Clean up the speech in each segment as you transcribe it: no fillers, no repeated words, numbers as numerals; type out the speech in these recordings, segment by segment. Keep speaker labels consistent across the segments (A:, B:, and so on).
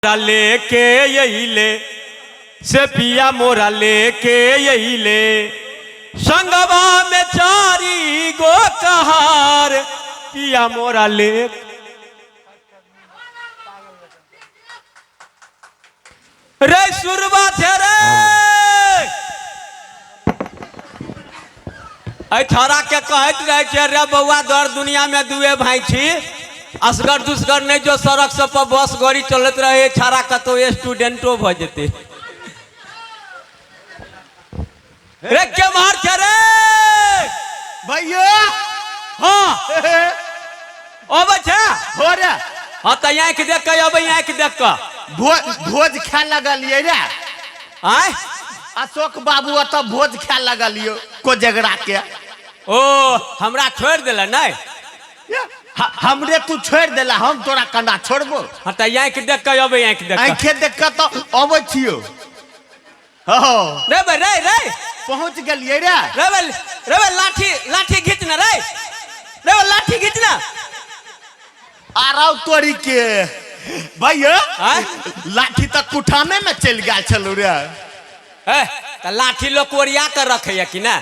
A: लेके यही ले से पिया मोरा लेके यही ले संगवा में चारी गो कहार पिया मोरा ले रे सुरवा थे रे छोरा के कहत रहे रे बउआ दर दुनिया में दुए भाई छी असगर दुसगर नहीं जो सड़क सब पर बस गाड़ी चलत रहे छाड़ा कतो स्टूडेंटो भ जेते रे के मार के रे
B: भैया
A: हां अब छा
B: हो रे
A: हां त आंख देख के अब आंख देख के
B: भोज खा लगलिए रे
A: आय
B: अशोक बाबू अत भोज खा लगलियो को जगरा के
A: ओ हमरा छोड़ देला नहीं
B: हमरे तू छोड़ देला हम तोरा कंडा छोड़बो
A: हां त आंख देख के अब आंख देख
B: आंख देख के तो अब छियो हो
A: रे बे रे रे
B: पहुंच गेलिए रे
A: रे लाठी लाठी खींचना रे लाठी खींचना
B: आ रहा तोरी के भैया लाठी तक कुठामे में चल गया चलो रे
A: त लाठी लोग कोरिया कर रखे कि ना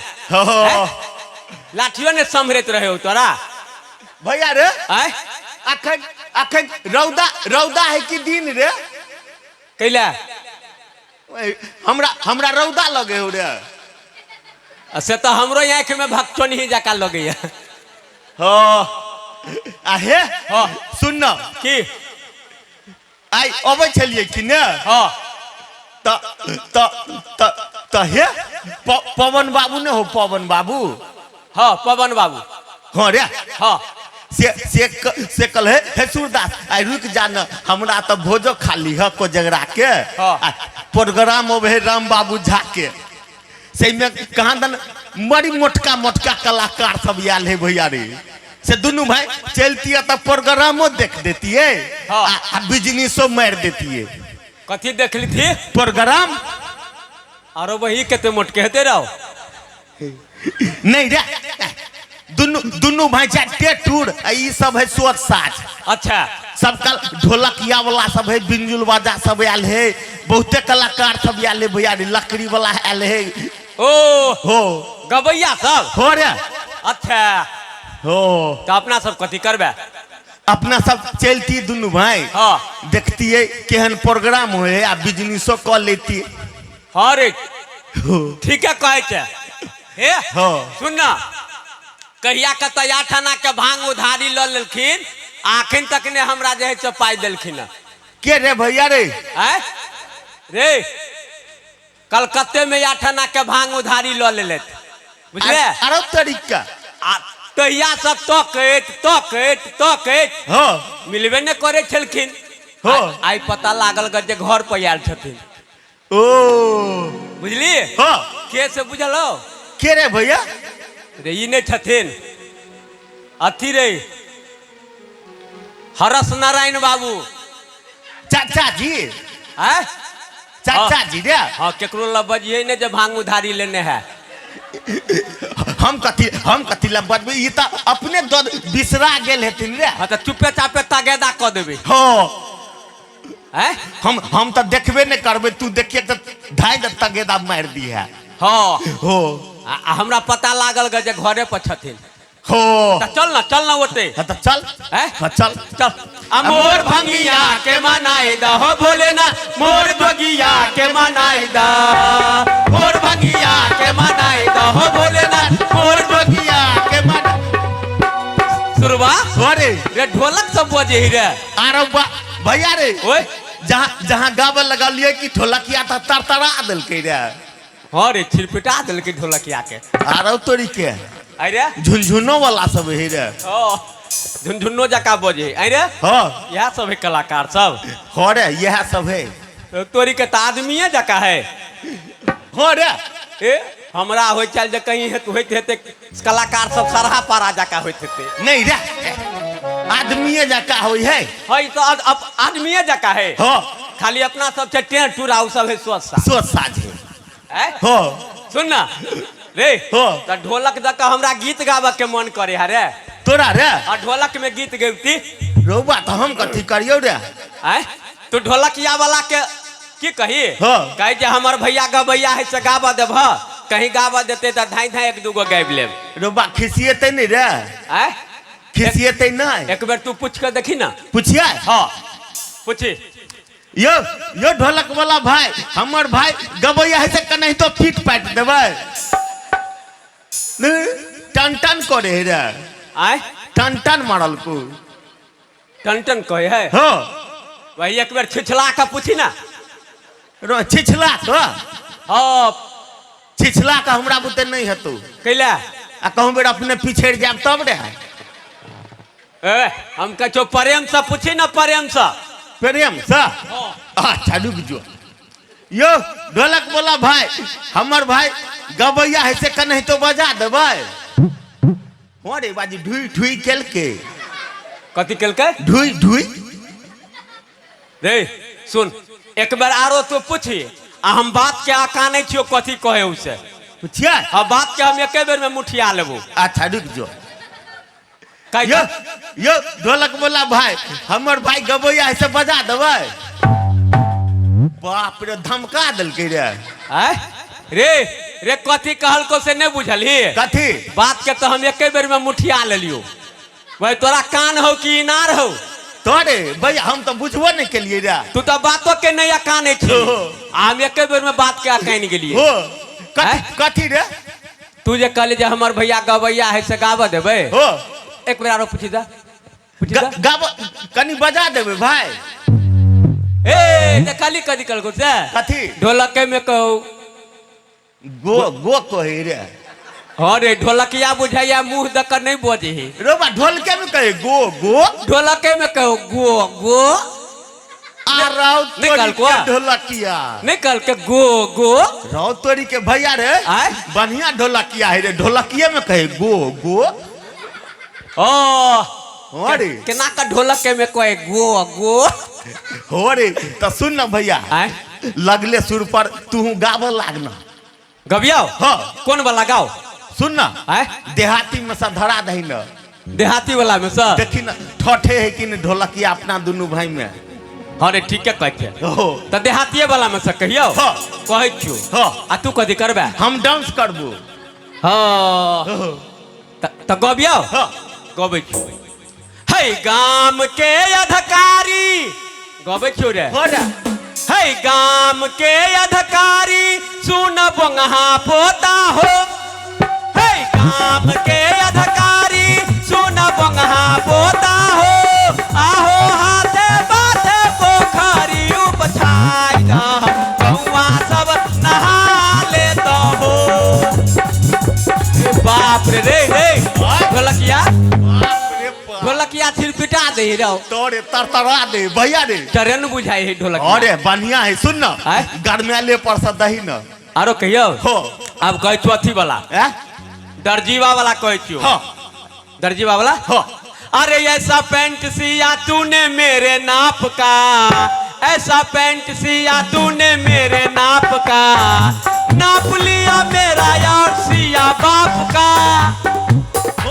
A: लाठियों ने संभरत रहे हो तोरा
B: भैया रे अखन अखन रौदा रौदा है कि दिन रे
A: कैला
B: हमरा रौदा लगे हो रे
A: से तो हमरो आंख में भक्तों ही जाका लगे
B: हो आहे
A: हो
B: सुन न
A: की
B: आई अबै छलिए कि ने
A: हां
B: त हे पवन बाबू ने हो पवन बाबू
A: हां पवन बाबू
B: हां रे
A: हां
B: से कल है सूरदास आई रुक जाना हमरा तो भोजो खाली है को जगरा के प्रोग्राम हो राम बाबू झा के से में कहां दन बड़ी मोटका मोटका कलाकार सब आयल है भैया रे से दोनों भाई चलती है तो प्रोग्रामो देख देती है आ बिजनेसो मार देती है
A: कथी देख ली थी
B: प्रोग्राम
A: और वही केते मोटके हेते रहो
B: नहीं रे दोनों भाई जाते टूर ई सब है सोच साज
A: अच्छा
B: सब कल ढोलकिया वाला सब है बिंजुल बाजा सब आयल है बहुते कलाकार सब आयल है भैया लकड़ी वाला आयल है
A: ओ
B: हो
A: गवैया सब
B: हो रे
A: अच्छा
B: हो
A: तो अपना सब कथी करबे
B: अपना सब चलती दोनों भाई
A: हाँ
B: देखती है केहन प्रोग्राम हो आ बिजनेसो कर लेती
A: हाँ रे ठीक है कहे छे हे
B: हाँ
A: सुन ना कहिया के तैयार ठाना के भांग उधारी ल लेलखिन आखिन तक ने हमरा जे है पाई देलखिन
B: के रे भैया रे
A: रे कलकत्ते में या ठाना के भांग उधारी ल लेत बुझले
B: आरो तरीका
A: तहिया सब तो कहत
B: हाँ
A: मिलबे ने करे छलखिन
B: हाँ
A: आई पता लागल जे घर पर आयल छथिन
B: ओ
A: बुझली
B: हाँ
A: के से बुझलो
B: के रे भैया
A: रे ई नहीं छथिन अथी रे हरस नारायण बाबू
B: चाचा जी
A: है
B: चाचा जी रे
A: हाँ केकरो लबजिए ने जे भांग उधारी लेने है
B: हम कथी ला बदबे ई त अपने बिसरा गेल हेतिन रे
A: हाँ तो चुपे चापे तागेदा क देबे
B: हाँ
A: हैं
B: हम तो देखबे नहीं करबे तू देखिए तो ढाई तगेदा मार दी है
A: हाँ
B: हो
A: हमरा पता लागल ग जे घरे पर छथिन
B: हो
A: चल ना ओते
B: तो चल चल
A: चल मोर भंगिया के मनाए दा हो भोले ना मोर भंगिया के मनाए दा मोर भंगिया के मनाए दा हो भोले ना मोर भंगिया के मना सुरवा
B: अरे
A: रे ढोलक सब बजे ही रे
B: अरे भैया रे
A: ओए
B: जहाँ गावे लगा लिए कि ढोलकिया था तरतरा दिल के रे
A: हाँ रे छिरपिटा दिल के ढोलकिया के
B: आरो तोरी के
A: अरे
B: झुनझुनो वाला सब है रे
A: झुनझुनो जका बजे अरे
B: हाँ
A: यह सब है कलाकार सब
B: हो रे यह सब है
A: तो तोरी के आदमी जका है
B: हो रे
A: ए हमरा हो चल जे कहीं हेते कलाकार सब सरहा पारा जका होते
B: नहीं रे आदमी जका होई है
A: हई तो अब आदमी जका है
B: हो
A: खाली अपना सब छे टें टूरा सब है
B: सोच साज
A: है
B: हो
A: सुन ना रे
B: हो
A: तो ढोलक जका हमरा गीत गावे के मन करे है रे
B: तोरा रे
A: और ढोलक में गीत गौती
B: रौबा तो हम कथी करियो रे
A: तू ढोलकिया वाला के की कही कहे जे हमर भैया गबैया है से गावा देब कहीं गावा देते तो धाई धाई एक दूगो गाबि लेब
B: रोबा खिसियते नहीं रे
A: आय
B: खिसियते नहीं
A: एक बेर तू पूछ के देखी ना
B: पूछिए
A: हाँ पूछी
B: यो ढोलक वाला भाई हमर भाई गबैया है से कहीं तो फीट पाट देबै टन टन करे रे
A: आय
B: टन टन मारल को
A: टन टन कहे है
B: हो
A: वही एक बेर छिछला का पूछी ना
B: रो छिछला तो
A: हाँ
B: छिछला का हमरा बुते नहीं हतो
A: कैला
B: आ कहूं बेर अपने पीछे जाब तब रे
A: ए हम कहो प्रेम से पूछी ना प्रेम से
B: प्रेम सा अच्छा रुक जो यो ढोलक वाला भाई हमर भाई गबैया है से कहीं तो बजा देबै अरे बाजी ढुई ढुई केल के
A: कथी केल के
B: ढुई ढुई
A: रे सुन एक बार आरो तो पूछी आ हम बात के आकाने छियो कथी कहे उसे
B: पूछिए
A: अब बात के हम एके बेर में मुठिया लेबो
B: अच्छा रुक जो यो ढोलक वाला भाई हमर भाई गबैया है से बजा देबै बाप रे धमका दिल के रे
A: आय रे रे कथी कहल को से नहीं बुझली
B: कथी
A: बात के तो हम एके बेर में मुठिया ले लियो भाई तोरा कान हो कि इनार हो
B: तोरे भैया हम तो बुझबो नहीं के लिए रे
A: तू तो बातों के नहीं अकाने छी हम एके बेर में बात के अकान गेलिए
B: हो कथी रे
A: तू जे कहले जे हमर भैया गबैया है से गावा देबे
B: हो
A: एक बेर आरो पूछी दा
B: गाब कनी बजा देबे भाई
A: ए देखली कथी कल को से
B: कथी
A: ढोलक में कहू
B: गो गो कहे रे
A: अरे ढोलकिया बुझाइया मुंह दकर नहीं बोझे
B: रोबा ढोलके में कहे गो गो
A: ढोलके में कहो गो गो
B: आ राव
A: निकल को
B: ढोलकिया
A: निकल के गो गो
B: राव तोरी के भैया रे बढ़िया ढोलकिया है रे ढोलकिये में कहे गो गो
A: ओ
B: अरे
A: केना का ढोलके में कहे गो गो
B: हो रे तो सुन ना भैया लगले सुर पर तू गावल लागना
A: गबियाओ
B: हाँ
A: कौन वाला गाओ
B: सुन ना देहाती में सा धरा दही न
A: देहाती वाला में सर
B: देखी ना ठठे है कि नहीं ढोलकिया अपना दोनों भाई में
A: अरे ठीक है कहते तो देहाती वाला में से कहियो कहे छु आ तू कथी करबे
B: हम डांस करबो
A: हाँ तो गबियाओ गबे छु हे गाम के अधिकारी गबे छु रे है गाम के अधिकारी सुन बंगहा पोता हो है गाम के अधिकारी सुन बंगहा पोता हो आहो हाथे बाथे पोखरी उपछाई गौवा सब नहा ले तो हो बाप रे रे रे ढोलकिया ढोलकिया छिर पिटा दे रहो
B: तोरे तरतरा दे भैया रे
A: ट्रेन बुझाई है ढोलकिया
B: अरे बढ़िया है सुन ना गरमेले पर से दही ना
A: आरो कहियो
B: हो
A: अब कह छु अथी वाला दर्जीवा वाला कह छु दर्जीवा वाला
B: हो
A: अरे ऐसा पैंट सिया तूने मेरे नाप का ऐसा पैंट सिया तूने मेरे नाप का नाप लिया मेरा यार सिया बाप का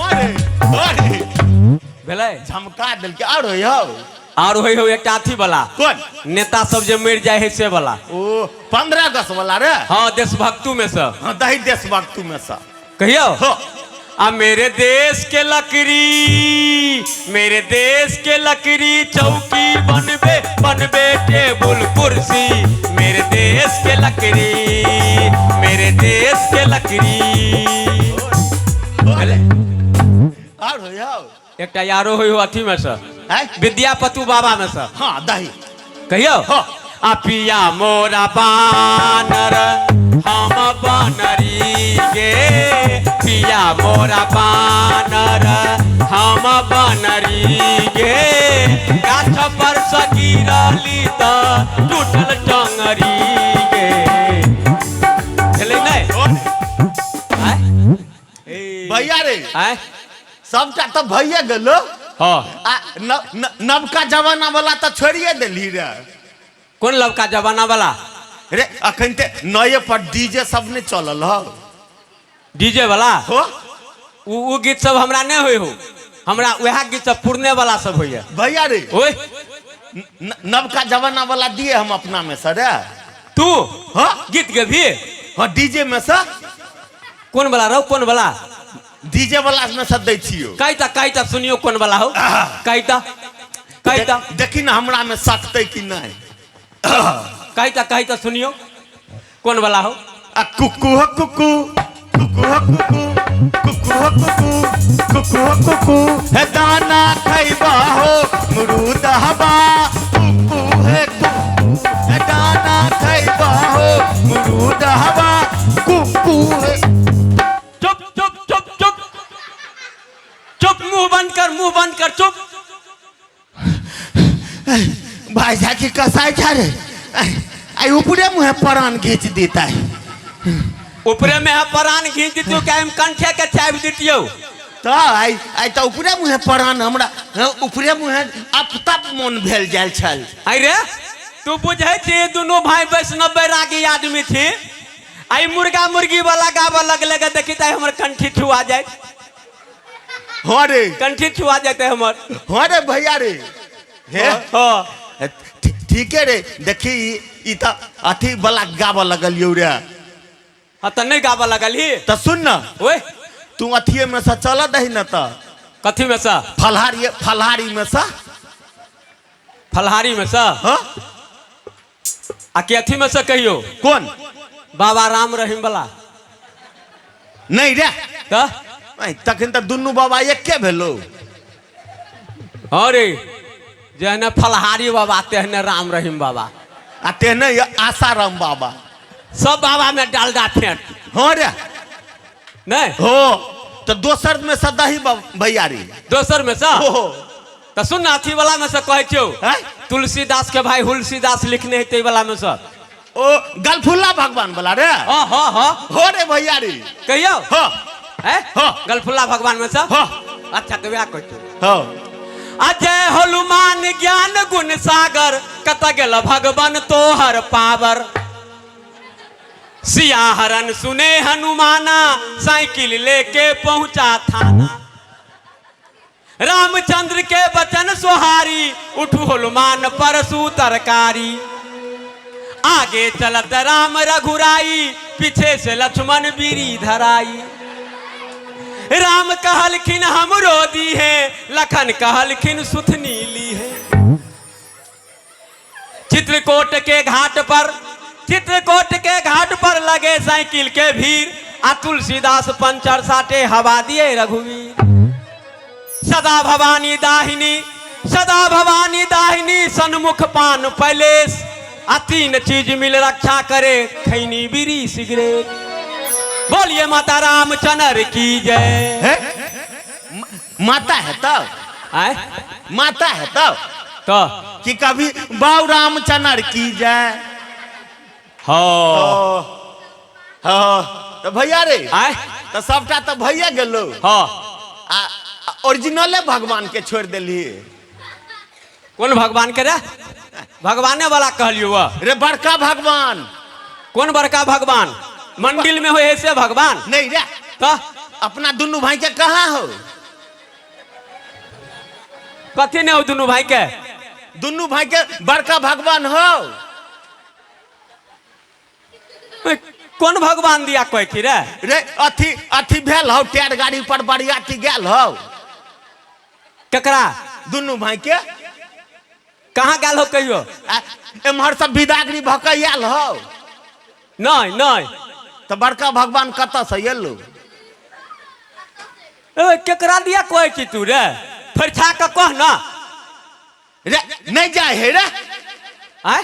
B: अरे
A: भेलै
B: झमका दिल के और
A: हो एक अथी वाला
B: कौन
A: नेता सब जे मर जाए है से वाला
B: ओ 15 अगस्त वाला रे
A: हाँ देशभक्तु में से
B: दही देशभक्तु में से
A: कहियो आ मेरे देश के लकड़ी चौकी बनबे टेबुल कुर्सी मेरे देश के लकड़ी
B: और
A: एक यारो हो अथी में से विद्यापति बाबा में से
B: हाँ दही
A: कहियो आ पिया मोरा बानर हम बनरी गे पिया मोरा बानर हम बनरी गे गाछ पर सगिरली त टूटल टंगरी गे चले नहीं
B: भैया रे सबका तो भैया गेलो नवका जमाना वाला तो छोड़िए दिली रे
A: कौन लवका जमाना वाला
B: रे अखन ते नए पर डीजे सब ने चलल हो
A: डीजे वाला
B: हो
A: उ गीत सब हमरा नहीं होय हो हमरा वह गीत सब पुरने वाला सब होय
B: भैया रे
A: ओए
B: नवका जमाना वाला दिए हम अपना में सर।
A: तू
B: हाँ
A: गीत गेबी?
B: हाँ डीजे में से।
A: कौन वाला रहो? कौन वाला?
B: डीजे वाला में से दै छियो।
A: काइता सुनियो कौन वाला हो? काइता
B: देखी ना हमरा में सकते कि नहीं।
A: काइता सुनियो कौन वाला हो?
B: कुकू हो कुकू, कुकू हो कुकू, कुकू हो कुकू, कुकू हो कुकू, है दाना खैबा हो मुरूद हवा, कुकू है कुकू, है दाना खैबा हो मुरूद हवा, कुकू है।
A: चुप चुप चुप चुप चुप, मुंह बंद कर चुप।
B: भाई जाके कसाई जा रे, आई ऊपरे मुँह प्राण खींच देता है।
A: ऊपरे में है प्राण खींच दियो क्या? हम कंठे के चाबी दियो
B: तो आई तो ऊपरे मुँह प्राण हमरा ऊपरे मुँह अब तब मन भेल जाल छल।
A: अरे तू बुझे छी दोनों भाई वैष्णव बैरागी आदमी थी। आई मुर्गा मुर्गी वाला गावा लगले देखी त हमर कंठी छुआ जाए।
B: हो रे
A: कंठी छुआ जाते हमर।
B: हो रे भैया रे। हे
A: हां
B: ठीक है रे। देखी ई त अथी वाला गावा लगल यौ रे।
A: हाँ तो नहीं गावा लगल ही
B: तो सुन न
A: ओए,
B: तू अथिये में से चल दही न त
A: कथी में सा?
B: फलहारी में से।
A: फलहारी में सा?
B: हाँ
A: आ के अथी में से कहियो?
B: कौन?
A: बाबा राम रहीम वाला
B: नहीं रे
A: तो
B: तखन तो दुनू बाबा एके भेलो।
A: अरे जहने फलहारी बाबा तेहने राम रहीम बाबा
B: आ तेने आसाराम बाबा।
A: सब बाबा में डालडा फेंट।
B: हाँ रे
A: नहीं
B: हो तो दोसर में से दही भैया रे।
A: दोसर में सा?
B: हो
A: तो सुन अथी वाला में से कहे छो
B: हैं?
A: तुलसीदास के भाई हुलसीदास लिखने है ते वाला में से।
B: ओ गलफुल्ला भगवान वाला रे।
A: हाँ
B: हो रे भैया रे।
A: कहियो
B: हो
A: है
B: हो
A: गलफुल्ला भगवान में से।
B: हो
A: अच्छा तो क्या कहते
B: हो
A: अजय हनुमान ज्ञान गुण सागर कत गेल भगवान तोहर पावर। सिया हरण सुने हनुमाना साइकिल लेके पहुंचा थाना। रामचंद्र के बचन सोहारी उठू हनुमान परसू तरकारी। आगे चलत राम रघुराई पीछे से लक्ष्मण बीरी धराई। राम कहलखिन हमरो दी है लखन कहलखिन सुथनी ली है। चित्रकूट के घाट पर लगे साइकिल के भीड़। आ तुलसीदास पंचर साटे हवा दिए रघुवीर। सदा भवानी दाहिनी सन्मुख पान पैलेस। आ तीन चीज मिल रक्षा करे खैनी बीड़ी सिगरेट। बोलिए माता रामचंद्र की जय।
B: माता है तब
A: आए
B: माता है तब
A: तो
B: कि कभी बाऊ रामचंद्र की जय।
A: हाँ
B: तो भैया रे
A: आए
B: तो सबटा तो भैया गेलो।
A: हाँ
B: ओरिजिनले भगवान के छोड़ दिली।
A: कौन भगवान के रे? भगवाने वाला कहलियो
B: रे बड़का भगवान।
A: कौन बड़का भगवान? मंदिर में हो ऐसे भगवान
B: नहीं रे
A: तो
B: अपना दोनों भाई के कहाँ हो?
A: कथी ने हो दोनों भाई के?
B: दोनों भाई के बड़का भगवान हो।
A: कौन भगवान दिया कोई थी रे?
B: रे अथी भेल हो टायर गाड़ी पर बरियाती गेल हो।
A: केकरा?
B: दोनों भाई के
A: कहाँ गेल हो कहियो?
B: एम्हर सब विदागरी भकैल हो।
A: नहीं
B: तो बड़का भगवान कत से एलो?
A: केकरा दिया कोई थी तू रे? फिर छा के कह ना
B: रे नहीं जाए है रे।
A: आए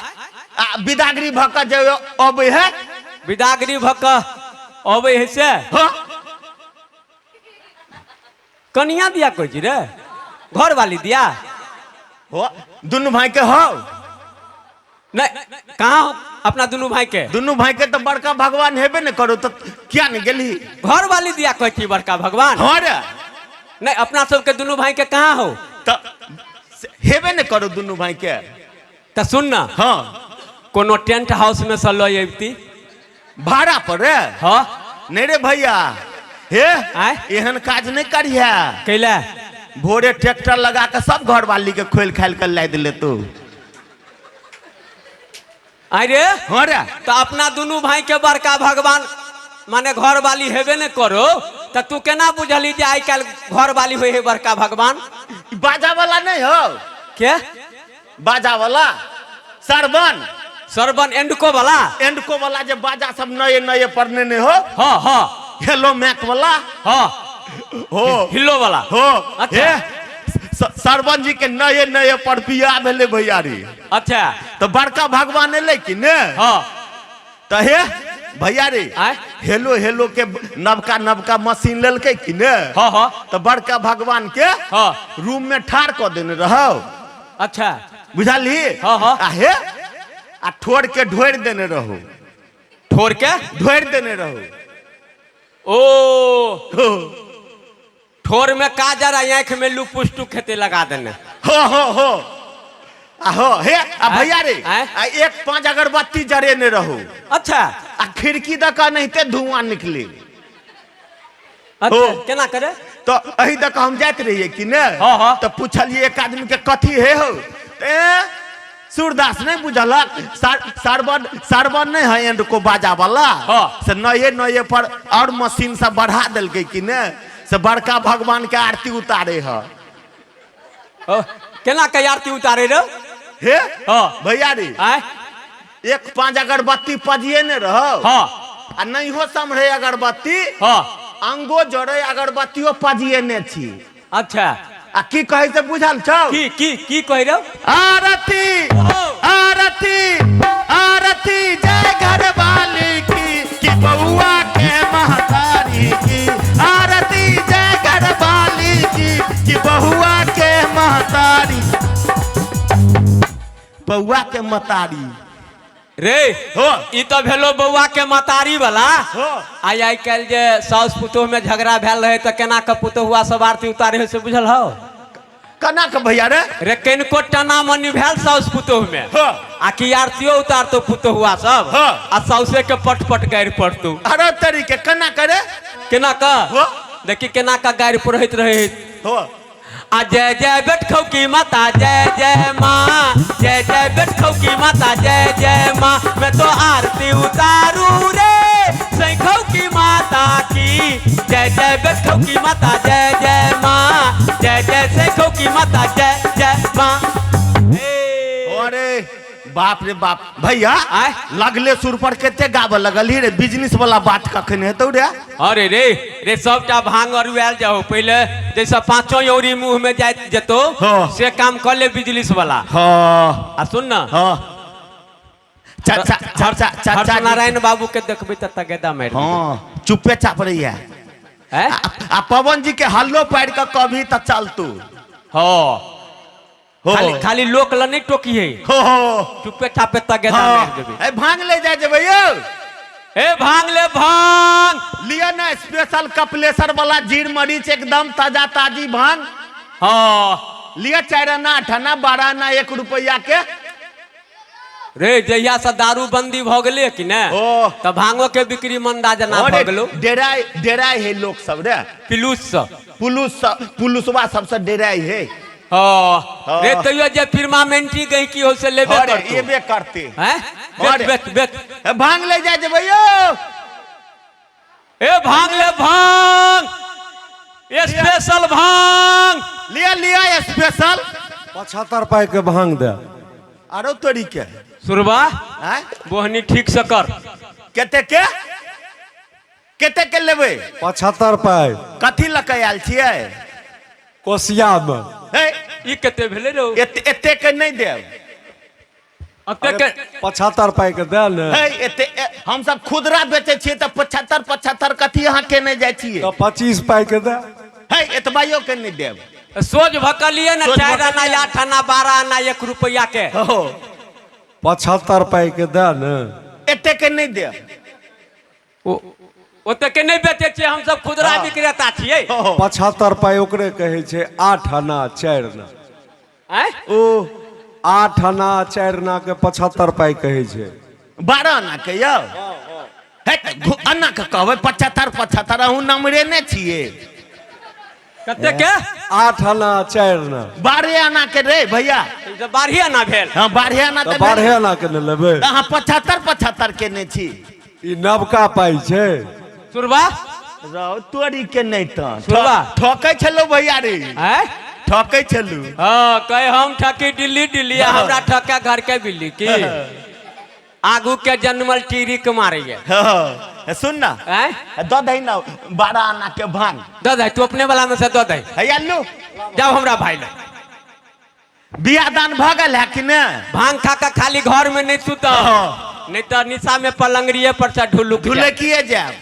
B: विदागरी भक जो अब है
A: विदागरी भक अबे है से।
B: हाँ?
A: कनिया दिया कोई जी रे? घर वाली दिया
B: हो दोनों भाई के हो।
A: नहीं कहाँ हो अपना दोनों भाई के?
B: दोनों भाई के तो बड़का भगवान हेबे न करो तो क्या नहीं गेली?
A: घर वाली दिया कोई थी बड़का भगवान?
B: हाँ रे
A: नहीं अपना सबके दोनों भाई के कहाँ हो?
B: तो हेबे न करो दोनों भाई के।
A: तो सुन ना
B: हाँ
A: कोनो टेंट हाउस में से लो अबती
B: भाड़ा पर रे।
A: हाँ
B: नहीं रे भैया हे
A: आए
B: एहन काज नहीं करिया।
A: कैला
B: भोरे ट्रैक्टर लगा के सब घर वाली के खोल खाल कर ला दिले तू।
A: अरे
B: हाँ रे
A: तो अपना दोनों भाई के बड़का भगवान माने घर वाली हेबे न करो तो तू केना बुझली जे आई कल घर वाली होए है बड़का भगवान?
B: बाजा वाला नहीं हो
A: के
B: बाजा वाला सरबन
A: सरबन एंडको वाला
B: एंडको वाला जो बाजा सब नए नए पढ़ने ने हो
A: हाँ हाँ
B: हेलो मैक वाला
A: हाँ
B: हो
A: हिल्लो वाला
B: हो
A: अच्छा।
B: सरबन जी के नए नए पर बियाह भेले भैया रे।
A: अच्छा
B: तो बड़का भगवान एले कि ने
A: हाँ
B: तो हे भैया रे
A: आय
B: हेलो हेलो के नवका नवका मशीन लेलकै कि ने
A: हाँ हाँ
B: तो बड़का भगवान के
A: हाँ
B: रूम में ठाड़ कर देने रहो
A: अच्छा
B: बुझली
A: हाँ हाँ
B: आ हे आ ठोड़ के ढोर देने रहो
A: ठोर के
B: ढोर देने रहो
A: ओ ठोर में काजर आंख में लुपुस्टू खेते लगा देने
B: हो आहो हे आ भैया रे
A: आय?
B: आ एक 5 अगरबत्ती जरे ने रहो
A: अच्छा
B: आ खिड़की दक नहीं ते धुआं निकले
A: अच्छा
B: हो।
A: केना करे
B: तो अही दक हम जाते रहिए कि ने
A: हाँ, हाँ।
B: तो पूछलिए एक आदमी के कथी है हो ए सूरदास नहीं बुझलक सरबन नहीं है एंड को बाजा वाला
A: हाँ।
B: से नए नए पर और मशीन सब बढ़ा दिलके कि ने से बड़का भगवान के आरती उतारे है
A: केना के आरती उतारे रे
B: हे
A: हाँ
B: भैया रे
A: आय
B: एक 5 अगरबत्ती पजिए ने रहो
A: हाँ
B: आ नहीं हो समरे अगरबत्ती
A: हाँ
B: अंगो जड़े अगरबत्तियों पजिए ने छी
A: अच्छा
B: आ की कहे से बुझल छौ
A: की कह रहे हो?
B: आरती आरती आरती जय घर वाली की बउआ के महतारी की आरती जय घर वाली की बहुआ के महतारी बउआ के महतारी
A: रे
B: हो
A: ई तो भेलो बउआ के मतारी वाला
B: हो
A: आई आई कल जे साउस पुतोह में झगड़ा भेल रहे तो केना के पुतोहुआ सब आरती उतारे हो से बुझल हो
B: कना के भैया रे
A: रे केनको टना मनी भेल साउस पुतोह में
B: हो
A: आ की आरतियो उतारतो पुतोहुआ सब
B: हाँ।
A: आ साउसे के पट पट गारि पड़तो
B: अरे तरीके कना करे
A: केना का
B: हो
A: देखी केना का गारि पढ़ैत रहे
B: हो
A: आ जय जय बैठो की माता जय जय माँ जय जय बैठो की माता जय जय माँ मैं तो आरती उतारू रे सैखो की माता की जय जय बैठो की माता जय जय माँ जय जय सैखो की माता जय जय माँ
B: अरे बाप रे बाप भैया
A: आय?
B: लगले सुर पर केते गाबे लगल ही रे बिजनेस वाला बात कखन हेतौ रे
A: अरे रे रे सबटा भांग अरुआल जाओ पहले जैसा 5 औरी मुंह में जाए जतो
B: हाँ।
A: से काम कर ले बिजलिस वाला
B: हाँ
A: आ सुन ना
B: हाँ चाचा चाचा चाचा
A: नारायण बाबू के देखबे त तगेदा मार
B: हाँ चुप्पे चाप रही है
A: हैं
B: आ पवन जी के हल्लो पैर का कभी तक चलतू
A: हो
B: हो
A: खाली लोक ल नहीं टोकी है
B: हो
A: चुप्पे चापे तगेदा मार देबे
B: ए भांग ले जाए जे भैया
A: ए भांग ले भांग
B: लिया ना स्पेशल कपलेसर वाला जीर मरीच एकदम ताजा ताजी भांग
A: हाँ
B: लिया 4 आना 8 आना 12 आना 1 रुपया के
A: रे जहिया से दारू बंदी भ गेले कि ने
B: ओ।
A: त भांगो के बिक्री मंदा जना भ गेलो
B: डेराय डेराय है लोग सब रे
A: पिलूस से
B: पुलिसवा सबसे डेराय है
A: हाँ रे तैयो जे फिरमामेंटी गई की हो से लेबे
B: अरे
A: करतो
B: ये बे करते
A: हैं
B: अरे।
A: बेच बेच बेच
B: ए, भांग ले जाए जे भैया
A: ए भांग ले भांग स्पेशल भांग
B: लिया लिया स्पेशल
C: 75 पाई के भांग दे
B: आरो तरीके
A: सुरबा
B: हैं
A: बोहनी ठीक से कर
B: केते के लेबे
C: 75 पाई
B: कथी लके आयल छियै
C: कोसिया में
B: हे
A: ई कते भेले रो
B: एते के नहीं देब
A: अते के
C: 75 पाई के दे ने
B: हे एते हम सब खुदरा बेचे छियै त 75 कथी अहाँ के नहीं जाय छियै
C: तो 25 पाई के दे
B: हे एतबाइयो के नहीं देब
A: सोझ भकलिए न
B: सोझ
A: 4 आना
B: भकलिए।
A: 8 आना 12 आना 1 रुपया के
B: हो
C: 75 पाई के दे ने
B: एते के नहीं देब
A: ओते के नहीं बेचे छियै हम सब खुदरा
B: हाँ।
A: विक्रेता छियै
B: हो
C: 75 पाई ओकरे कहे छे 8 आना 4 आना
A: हैं
B: ओ
C: 8 आना 4 आना के 75 पाई कहे छे
B: 12 आना के यौ हे अन्ना के कहबै 75 अहूँ नंबरे ने छियै
A: कते के
C: 8 आना 4 ना
B: 12 आना के रे भैया।
A: तो 12 आना भेल।
B: हाँ 12 आना
C: तो
B: के
C: 12 आना के न लेबे।
B: अहाँ 75 के ने छी।
C: ई नवका पाई छे।
A: सुरबा
B: रौ तोरी के नहीं तो
A: सुरबा
B: ठोकै छलो भैया रे।
A: हैं
B: ठोकै छलू।
A: हां कहे हम ठकी दिल्ली दिल्ली हमरा ठका घर के बिल्ली की आगू के जन्मल टीरी के मारैया।
B: हाँ सुन ना
A: हैं
B: दो दही ना 12 आना के भांग
A: दो दे तू अपने वाला में से दो दे
B: हैया लो
A: जाओ हमरा भाई ले
B: बियाह दान भगल है कि ने
A: भांग खा के खाली घर में नहीं सुता नहीं तो निशा में पलंगरिए पर से ढुलुक
B: ढुले किए जाब।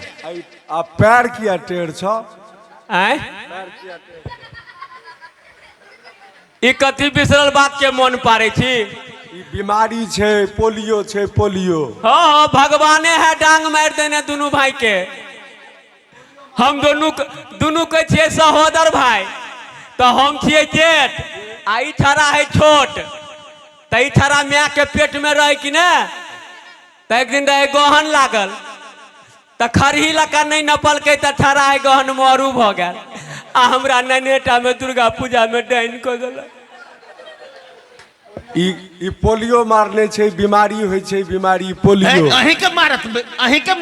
C: आ पैर किया टेढ़ छ।
A: हैं ई कथी बिसरल बात के मन पारे छी।
C: ई बीमारी छे पोलियो छे पोलियो।
A: हाँ भगवाने है डांग मार देने दोनों भाई के। हम दोनों के छे सहोदर भाई तो हम छे जेठ आई छारा है छोट तई छारा मियाँ के पेट में रह कि ना तो एक दिन रहे गहन लागल तो खरही लका नहीं नपल के तो छारा है गहन मरू भ गया आ हमरा ननेटा में दुर्गा पूजा में डाइन को दिल।
C: ई पोलियो मारने छे बीमारी होय छे बीमारी पोलियो।
B: अहीं के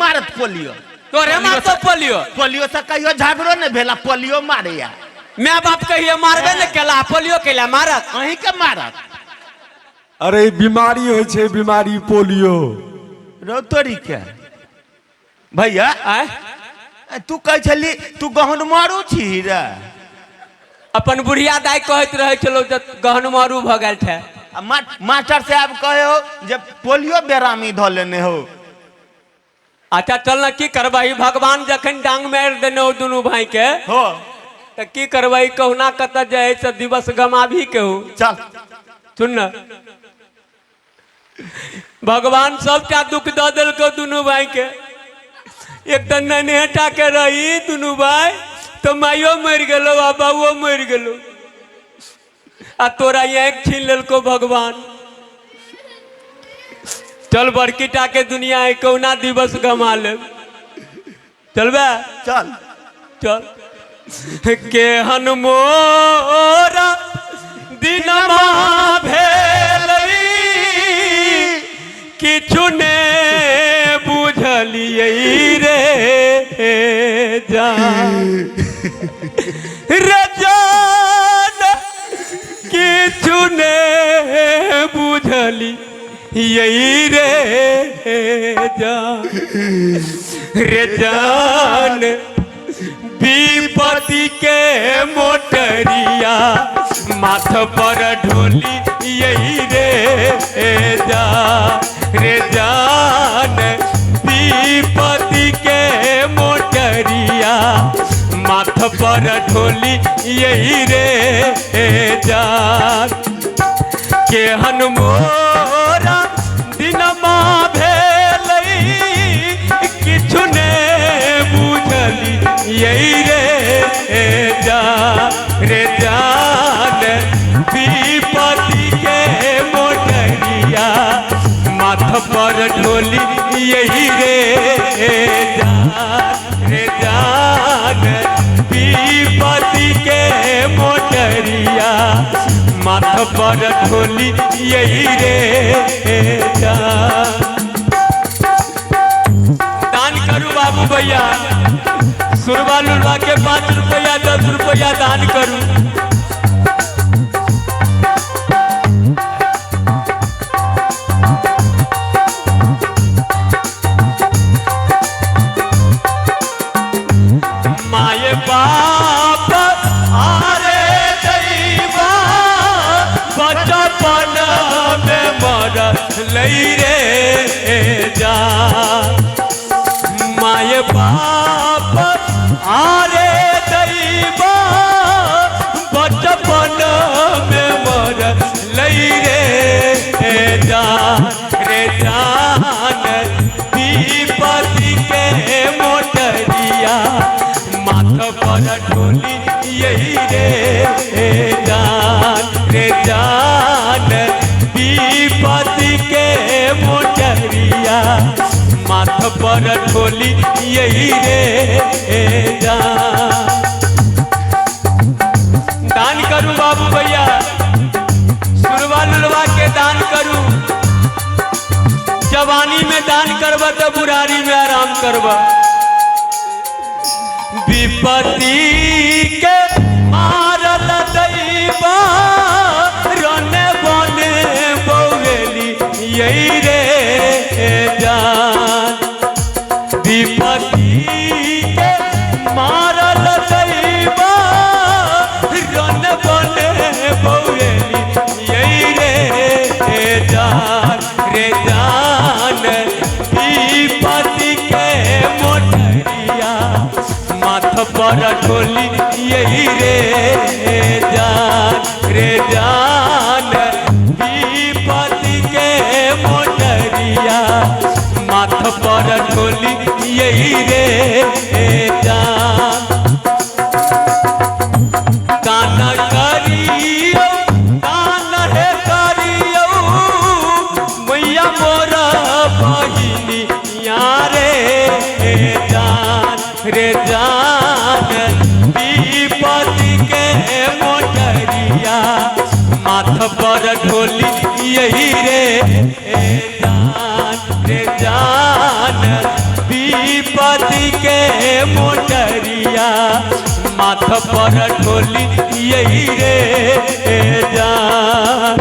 B: मारत पोलियो।
A: तोरे मार तो पोलियो
B: पोलियो से कहियो झगड़ो नहीं भेला पोलियो मारे या।
A: मैं बाप कहिए मारबे न केला पोलियो केला मारत
B: अहीं के मारत।
C: अरे बीमारी होय छे बीमारी पोलियो।
B: रो तोरी के भैया तू कह छली तू गहन मारू छी रे।
A: अपन बुढ़िया दाई कहत रहे चलो गहन मारू भ गेल थे।
B: मास्टर साहब कहो जब पोलियो बेरामी धो लेने हो।
A: अच्छा चल न की करबाई भगवान जखन डांग मार देने हो दोनों भाई के
B: हो
A: तो की करबाई कहना कत जाए से दिवस गमा भी कहू।
B: चल
A: सुन न भगवान सबटा दुख द दिल को दोनों भाई के। एक दिन ननेटा के रही दोनों भाई तो माइयो मर गलो आ बाबुओ मर गलो आ तोरा एक छीन लेल को भगवान। चल बड़कीटा के दुनिया है कौना दिवस गमा ले चलबे
B: चल
A: चल के हनमोरा दिनमा भेलई किछु ने बुझलियै रे जान रे जान किछु ने बुझली यही रे जान रे जान विपत्ति के मोटरिया माथ पर ढोली यही रे जान विपत्ति के मोटरिया माथ पर ढोली यही रे जान के हनमोरा दिनमा भेलई किछु ने बुझली यही रे जान विपत्ति के मोटरिया माथ पर ढोली यही रे जान विपत्ति के मोटरिया माथ पर ढोली यही रे दान करू बाबू भैया सुरवा लुरवा के 5 रुपया 10 रुपया दान करू। माये बाप आरे दैवा बचपन में मर लई रे जा माये बाप आरे दैवा बचपन में मर लई रे जान विपत्ति के मोटरिया माथ पर ढोली यही रे जान विपत्ति के मोटरिया माथ पर ढोली यही रे जान बाबू भैया सुरवा लुलवा के दान करू, जवानी में दान करबा तो बुढ़ारी में आराम करबा। विपत्ति के मारल दैबा रने बने बौवेली यही रे जान। विपत्ति के मारल दैबा रन बने बौवेली यही रे जान रे जान। विपत्ति के मोटरिया माथ पर ढोली यही रे जान रे जान। विपत्ति के मोटरिया माथ पर ढोली यही रे जान। दान करियो दान हे करियो मैया मोरा बहिनी यारे जान रे जान। विपत्ति के मोटरिया माथ पर ढोली यही रे जान रे जान। विपत्ति के मोटरिया माथ पर ढोली यही रे जान।